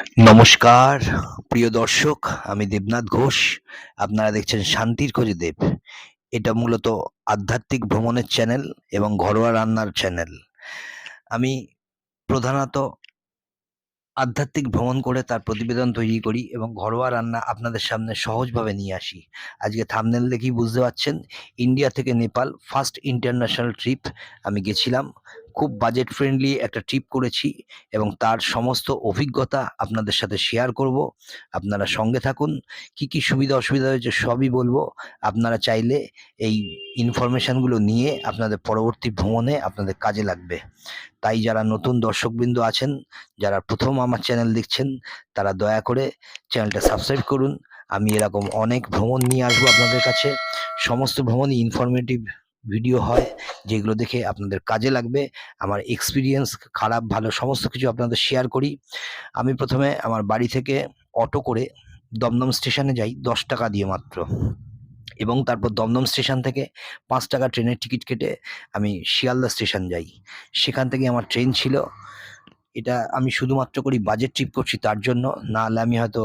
নমস্কার প্রিয় দর্শক, আমি দেবনাথ ঘোষ। আপনারা দেখছেন শান্তির খোঁজে দেব। এটা মূলত আধ্যাত্মিক ভ্রমণের চ্যানেল এবং ঘরোয়া রান্নার চ্যানেল। আমি প্রধানত আধ্যাত্মিক ভ্রমণ করে তার প্রতিবেদন তৈরি করি এবং ঘরোয়া রান্না আপনাদের সামনে সহজভাবে নিয়ে আসি। আজকে থাম্বনেল দেখেই বুঝতে পারছেন, ইন্ডিয়া থেকে নেপাল ফার্স্ট ইন্টারন্যাশনাল ট্রিপ আমি গেছিলাম। খুব বাজেট ফ্রেন্ডলি একটা ট্রিপ করেছি এবং তার সমস্ত অভিজ্ঞতা আপনাদের সাথে শেয়ার করব। আপনারা সঙ্গে থাকুন। কি কি সুবিধা অসুবিধা হয়েছে সবই বলবো। আপনারা চাইলে এই ইনফরমেশনগুলো নিয়ে আপনাদের পরবর্তী ভ্রমণে আপনাদের কাজে লাগবে। তাই যারা নতুন দর্শকবৃন্দ আছেন, যারা প্রথম আমার চ্যানেল দেখছেন, তারা দয়া করে চ্যানেলটা সাবস্ক্রাইব করুন। আমি এরকম অনেক ভ্রমণ নিয়ে আসবো আপনাদের কাছে। সমস্ত ভ্রমণই ইনফরমেটিভ ভিডিও হয়, যেগুলো দেখে আপনাদের কাজে লাগবে। আমার এক্সপিরিয়েন্স খারাপ ভালো সমস্ত কিছু আপনাদের শেয়ার করি। আমি প্রথমে আমার বাড়ি থেকে অটো করে দমদম স্টেশনে যাই 10 টাকা দিয়ে মাত্র, এবং তারপর দমদম স্টেশন থেকে 5 টাকা ট্রেনের টিকিট কেটে আমি শিয়ালদা স্টেশন যাই। সেখান থেকে আমার ট্রেন ছিল। এটা আমি শুধুমাত্র করি বাজেট ট্রিপ করছি তার জন্য, না হলে আমি হয়তো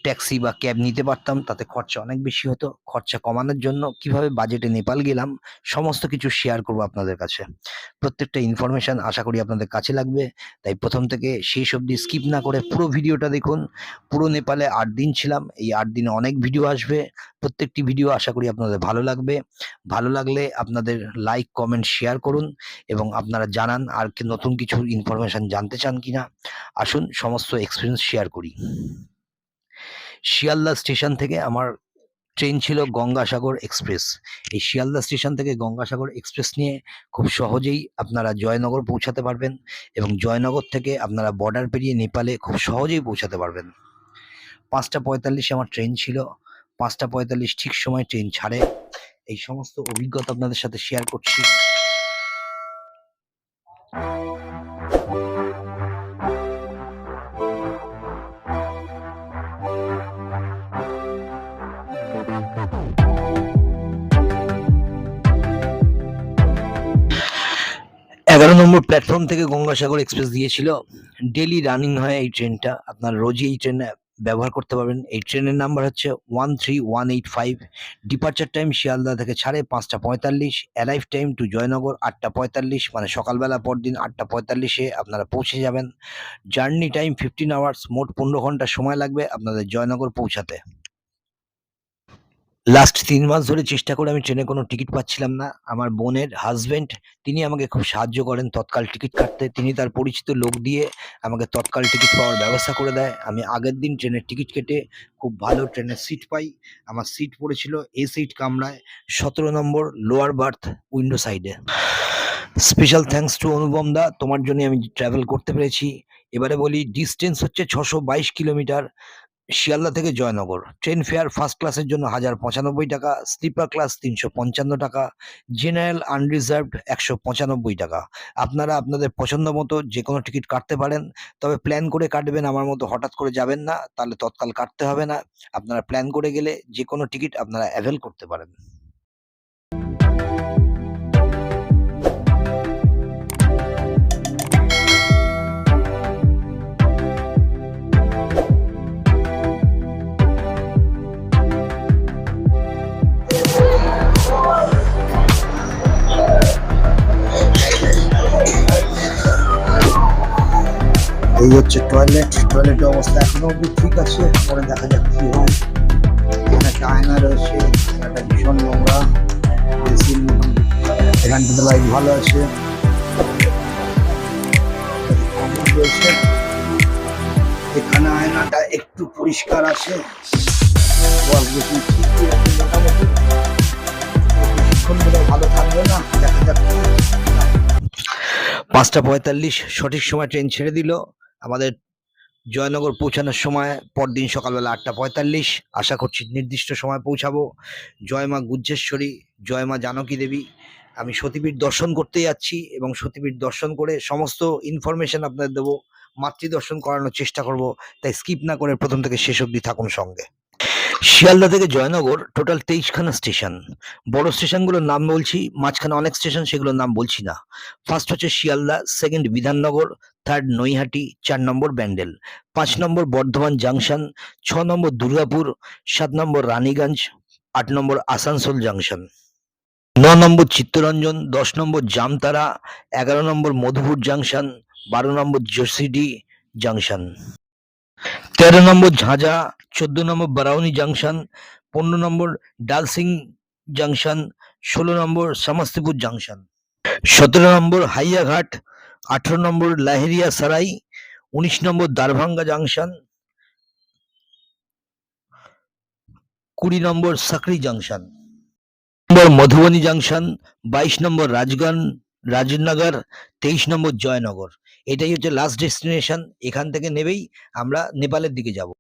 ট্যাক্সি বা ক্যাব নিতে পারতাম, তাতে খরচা অনেক বেশি হতো। খরচা কমানোর জন্য কিভাবে বাজেটে নেপাল গেলাম সমস্ত কিছু শেয়ার করবো আপনাদের কাছে। প্রত্যেকটা ইনফরমেশন আশা করি আপনাদের কাছে লাগবে, তাই প্রথম থেকে শেষ অবধি স্কিপ না করে পুরো ভিডিওটা দেখুন। পুরো নেপালে 8 দিন ছিলাম। এই 8 দিনে অনেক ভিডিও আসবে। প্রত্যেকটি ভিডিও আশা করি আপনাদের ভালো লাগবে। ভালো লাগলে আপনাদের লাইক কমেন্ট শেয়ার করুন এবং আপনারা জানান আর কি নতুন কিছু ইনফরমেশন জানতে চান কিনা। আসুন সমস্ত এক্সপিরিয়েন্স শেয়ার করি। শিয়ালদা স্টেশন থেকে আমার ট্রেন ছিল গঙ্গাসাগর এক্সপ্রেস। এই শিয়ালদা স্টেশন থেকে গঙ্গাসাগর এক্সপ্রেস নিয়ে খুব সহজেই আপনারা জয়নগর পৌঁছাতে পারবেন এবং জয়নগর থেকে আপনারা বর্ডার পেরিয়ে নেপালে খুব সহজেই পৌঁছাতে পারবেন। 5টা 45 আমার ট্রেন ছিল। 5টা 45 ঠিক সময় ট্রেন ছাড়ে। এই সমস্ত অভিজ্ঞতা আপনাদের সাথে শেয়ার করছি। এগারো নম্বর প্ল্যাটফর্ম থেকে গঙ্গাসাগর এক্সপ্রেস দিয়েছিল। ডেলি রানিং হয় এই ট্রেনটা। আপনারা রোজই এই ট্রেন ব্যবহার করতে পারবেন। এই ট্রেনের নাম্বার হচ্ছে 13185। ডিপার্চার টাইম শিয়ালদা থেকে ছাড়ে 5টা 45। অ্যারাইভ টাইম টু জয়নগর 8টা 45, মানে সকালবেলা পরদিন 8টা 45-এ আপনারা পৌঁছে যাবেন। জার্নি টাইম 15 আওয়ার্স, মোট 15 ঘন্টা সময় লাগবে আপনাদের জয়নগর পৌঁছাতে। লাস্ট 3 মাস ধরে চেষ্টা করে আমি ট্রেনে কোনো টিকিট পাচ্ছিলাম না। আমার বোনের হাজবেন্ড তিনি আমাকে খুব সাহায্য করেন তৎকাল টিকিট কাটতে। তিনি তার পরিচিত লোক দিয়ে আমাকে তৎকাল টিকিট পাওয়ার ব্যবস্থা করে দেয়। আমি আগের দিন ট্রেনের টিকিট কেটে খুব ভালো ট্রেনের সিট পাই। আমার সিট পড়েছিল এ সিট কামরায় 17 নম্বর লোয়ার বার্থ উইন্ডো সাইডে। স্পেশাল থ্যাঙ্কস টু অনুপম দা, তোমার জন্য আমি ট্রাভেল করতে পেরেছি। এবারে বলি, ডিস্টেন্স হচ্ছে 622 কিলোমিটার শিয়ালদা থেকে জয়নগর। ট্রেন ফেয়ার ফার্স্ট ক্লাসের জন্য 1095 টাকা, স্লিপার ক্লাস 355 টাকা, জেনারেল আনরিজার্ভড 195 টাকা। আপনারা আপনাদের পছন্দ মতো যে কোনো টিকিট কাটতে পারেন, তবে প্ল্যান করে কাটবেন। আমার মতো হঠাৎ করে যাবেন না, তাহলে তৎকাল কাটতে হবে না। আপনারা প্ল্যান করে গেলে যে কোনো টিকিট আপনারা অ্যাভেল করতে পারেন। এই হচ্ছে টয়লেট। টয়লেটের অবস্থা এখনো অব্দি ঠিক আছে, পরে দেখা যাক কি হয়। এখানে একটা আয়না রয়েছে, আয়নাটা ভীষণ নোংরা। এখানটাতে লাইট ভালো আছে, রয়েছে। এখানে আয়নাটা একটু পরিষ্কার আছে। ভালো থাকবে না, দেখা যাক। 5টা 45 সঠিক সময় ট্রেন ছেড়ে দিল। আমাদের জয়নগর পৌঁছানোর সময় পরদিন সকালবেলা 8টা 45। আশা করছি নির্দিষ্ট সময় পৌঁছাবো। জয় মা গুজ্জেশ্বরী, জয় মা জানকী দেবী। আমি সতীপীঠ দর্শন করতে যাচ্ছি এবং সতীপীঠ দর্শন করে সমস্ত ইনফরমেশন আপনাদের দেবো। মাতৃ দর্শন করানোর চেষ্টা করব, তাই স্কিপ না করে প্রথম থেকে শেষ অবধি থাকুন সঙ্গে। শিয়ালদা থেকে জয়নগর টোটাল 23খানা স্টেশন। বড় স্টেশনগুলোর নাম বলছি, মাঝখানে অনেক স্টেশন সেগুলোর নাম বলছি না। ফার্স্ট হচ্ছে শিয়ালদা, সেকেন্ড বিধাননগর, থার্ড নৈহাটি, 4 নম্বর ব্যান্ডেল, 5 নম্বর বর্ধমান জাংশন, 6 নম্বর দুর্গাপুর, 7 নম্বর রানীগঞ্জ, 8 নম্বর আসানসোল জাংশন, 9 নম্বর চিত্তরঞ্জন, 10 নম্বর জামতারা, 11 নম্বর মধুপুর জাংশন, 12 নম্বর জসিডি জাংশন, 13 নম্বর ঝাঁঝা, 14 নম্বর বারাউনি জাংশন, 15 নম্বর ডালসিং জাংশন, 16 নম্বর সমস্তিপুর জাংশন, 17 নম্বর হাইয়াঘাট, 18 নম্বর লাহেরিয়া সারাই, 19 নম্বর দারভাঙ্গা জাংশন, 20 নম্বর সাকরি জাংশন, নম্বর মধুবনী জাংশন, 22 নম্বর রাজনগর, 23 নম্বর জয়নগর। এটাই হচ্ছে লাস্ট ডেস্টিনেশন। এখান থেকে নেবেই আমরা নেপালের দিকে যাব।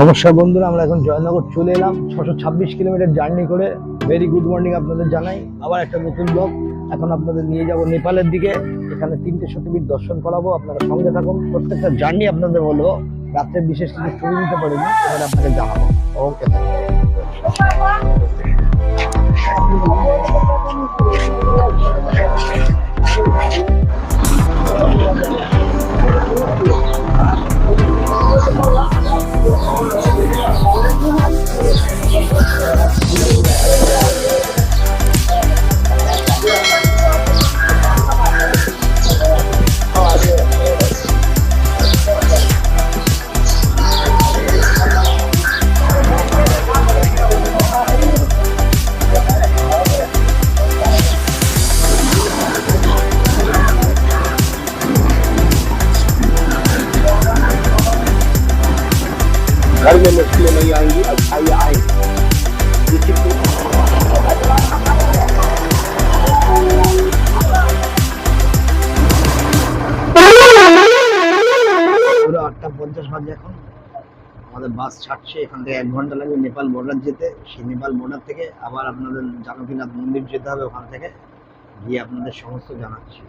নমস্কার বন্ধুরা, আমরা এখন জয়নগর চলে এলাম 626 কিলোমিটার জার্নি করে। ভেরি গুড মর্নিং আপনাদের জানাই। আবার একটা নতুন ব্লগ। এখন আপনাদের নিয়ে যাব নেপালের দিকে। এখানে 3টে সতীপীঠ দর্শন করাবো, আপনারা সঙ্গে থাকুন। প্রত্যেকটা জার্নি আপনাদের বলবো, রাত্রে বিশেষ কিছু ছবি নিতে পারিনি, এবার আপনাকে জানাবো। ওকে। घर में मुश्किलें नहीं आएंगी, अच्छाइयाँ आएंगी। পুরো 8টা 50 বাজে এখন। আমাদের বাস ছাড়ছে, এখান থেকে 1 ঘন্টা লাগবে নেপাল বর্ডার যেতে। সেই নেপাল বর্ডার থেকে আবার আপনাদের জানকীনাথ মন্দির যেতে হবে। ওখান থেকে গিয়ে আপনাদের সমস্ত জানাচ্ছি।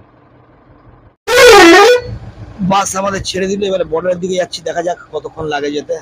বাস আমাদের ছেড়ে দিল, এবারে বর্ডারের দিকে যাচ্ছি, দেখা যাক কতক্ষণ লাগে যেতে।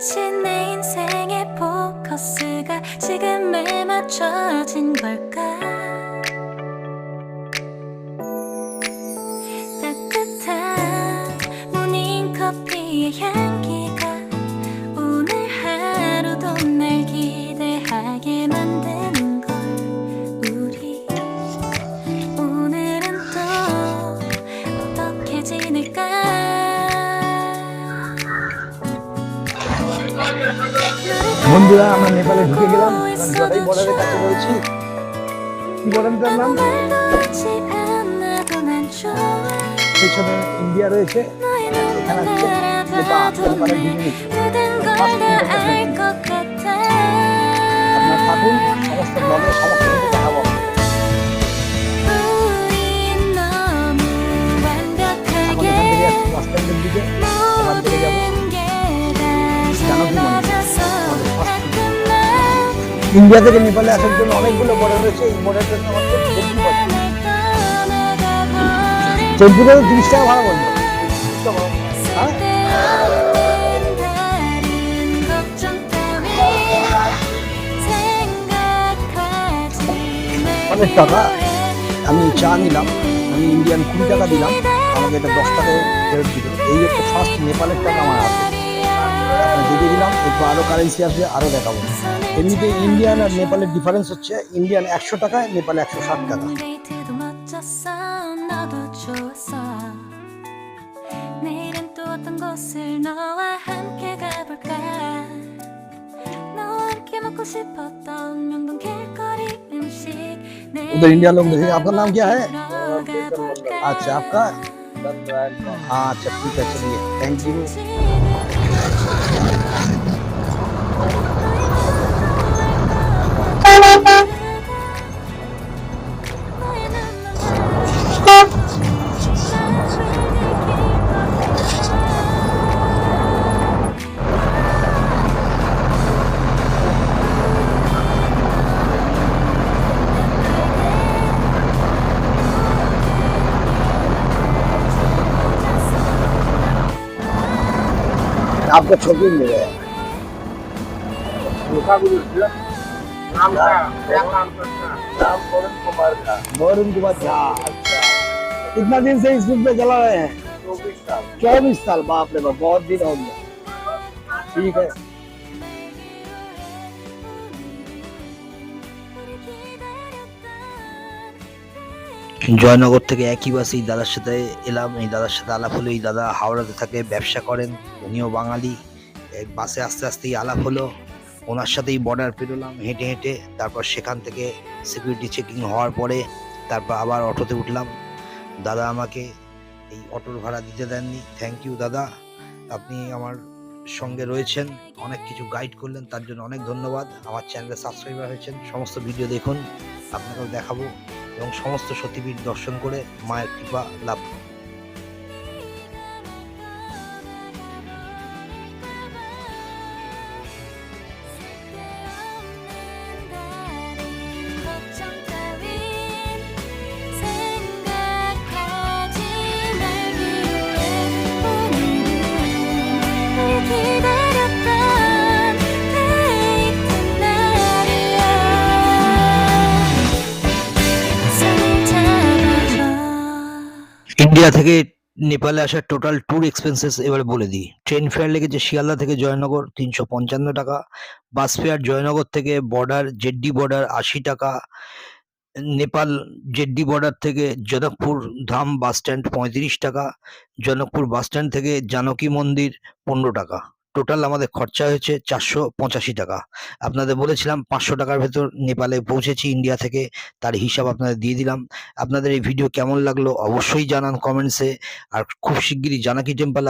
마치 내 인생의 포커스가 지금에 맞춰진 걸까 따뜻한 모닝커피의 향기가 오늘 하루도 날 기대하게 만드는 걸 우리 오늘은 또 어떻게 지낼까 বন্ধুরা আমরা নেপালে ঢুকে গেলাম জটাই বর্ডারের কাছে রয়েছি কি বর্ডারটার নাম পেছনে ইন্ডিয়া রয়েছে এখানে হচ্ছে নেপাল নেপালে ঢুকে গেছি আপনার থাকুন সমস্ত ব্লগে সমস্ত কিছু দেখাবো এখন এখান থেকে বাস স্ট্যান্ডের দিকে ওখান থেকে যাবো জানকী মন্দির ইন্ডিয়া থেকে নেপালে আসার জন্য অনেকগুলো বর্ডার রয়েছে এই বর্ডারটার জন্য আমাদের টেম্পুতে 30 টাকা ভাড়া বলবো 30 টাকা হ্যাঁ 50 টাকা আমি চা নিলাম আমি ইন্ডিয়ান 20 টাকা দিলাম আমাকে এটা 10 টাকা ফেরত দিল এই একটা ফার্স্ট নেপালের টাকা আমার হাতে দিয়ে দিলাম একটু আরও কারেন্সি আসবে আরও দেখাবো এমনিতে ইন্ডিয়ান আর নেপালের ডিফারেন্স হচ্ছে ইন্ডিয়ান 100 টাকায় নেপালে 160 টাকা 내일은 또 어떤 곳을 너와 함께 가볼까 너와 함께 먹고 싶었던 명동 길거리 음식 उधर इंडिया लोग देखे आपका नाम क्या है अच्छा आपका अच्छा ठीक है चलिए थैंक यू आपका छोटी मिल गया वरुण कुमार झा अच्छा कितना दिन से इस रूट पे चला रहे हैं 24 साल बाप रे बाप बहुत दिन हो गया ठीक है জয়নগর থেকে একই বাসে এই দাদার সাথে এলাম এই দাদার সাথে আলাপ হলো এই দাদা হাওড়াতে থাকে ব্যবসা করেন উনিও বাঙালি এই বাসে আস্তে আস্তেই আলাপ হলো ওনার সাথেই বর্ডার পেরোলাম হেঁটে হেঁটে তারপর সেখান থেকে সিকিউরিটি চেকিং হওয়ার পরে তারপর আবার অটোতে উঠলাম দাদা আমাকে এই অটোর ভাড়া দিতে দেননি থ্যাংক ইউ দাদা আপনি আমার সঙ্গে রয়েছেন অনেক কিছু গাইড করলেন তার জন্য অনেক ধন্যবাদ আমার চ্যানেলে সাবস্ক্রাইবার হয়েছেন সমস্ত ভিডিও দেখুন আপনাকেও দেখাবো এবং সমস্ত সতীপীঠ দর্শন করে মায়ের কৃপা লাভ করুন ইন্ডিয়া থেকে নেপালে আসার টোটাল ট্যুর এক্সপেন্সেস এবার বলে দিই ট্রেন ফেয়ার লেগেছে শিয়ালদা থেকে জয়নগর 355 টাকা বাস ফেয়ার জয়নগর থেকে বর্ডার জেড্ডি বর্ডার 80 টাকা নেপাল জেড্ডি বর্ডার থেকে জনকপুর ধাম বাস স্ট্যান্ড 35 টাকা জনকপুর বাস স্ট্যান্ড থেকে জানকী মন্দির 15 টাকা টোটাল আমাদের খরচা হয়েছে 485 টাকা আপনাদের বলেছিলাম 500 টাকার ভেতর নেপালে পৌঁছেছি ইন্ডিয়া থেকে তার হিসাব আপনাদের দিয়ে দিলাম আপনাদের এই ভিডিও কেমন লাগলো অবশ্যই জানান কমেন্টসে আর খুব শিগগিরই জানকী টেম্পল